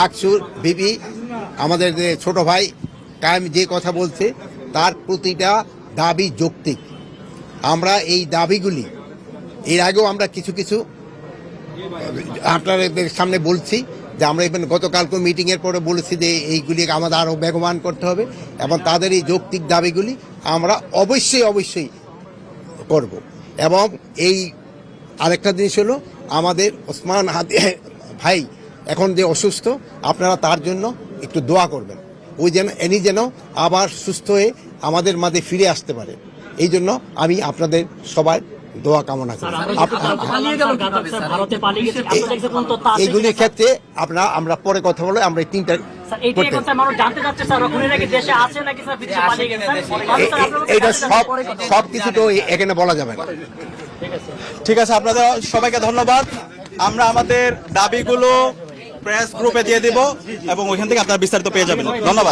আকসুর BP আমাদের যে ছোট ভাই কায়েম যে কথা বলছে তার প্রতিটা দাবি যৌক্তিক। আমরা এই দাবিগুলি এর আগেও আমরা কিছু কিছু আপনাদের সামনে বলছি যে আমরা এখানে গতকালকে মিটিংয়ের পরে বলেছি যে এইগুলি আমাদের আরও বেগবান করতে হবে এবং তাদের এই যৌক্তিক দাবিগুলি আমরা অবশ্যই করব। এবং এই আরেকটা জিনিস হলো আমাদের ওসমান হাদি ভাই এখন যে অসুস্থ, আপনারা তার জন্য একটু দোয়া করবেন, ওই যেন আবার সুস্থ হয়ে আমাদের মাঝে ফিরে আসতে পারে। এই জন্য আমি আপনাদের সবাই দোয়া কামনা করি। এইগুলির ক্ষেত্রে আমরা পরে কথা বলে আমরা এই তিনটা এটা সব কিছু তো এখানে বলা যাবে না। ঠিক আছে, আপনাদের সবাইকে ধন্যবাদ। আমরা আমাদের দাবিগুলো প্রেস গ্রুপে দিয়ে দিব এবং ওইখান থেকে আপনারা বিস্তারিত পেয়ে যাবেন। ধন্যবাদ।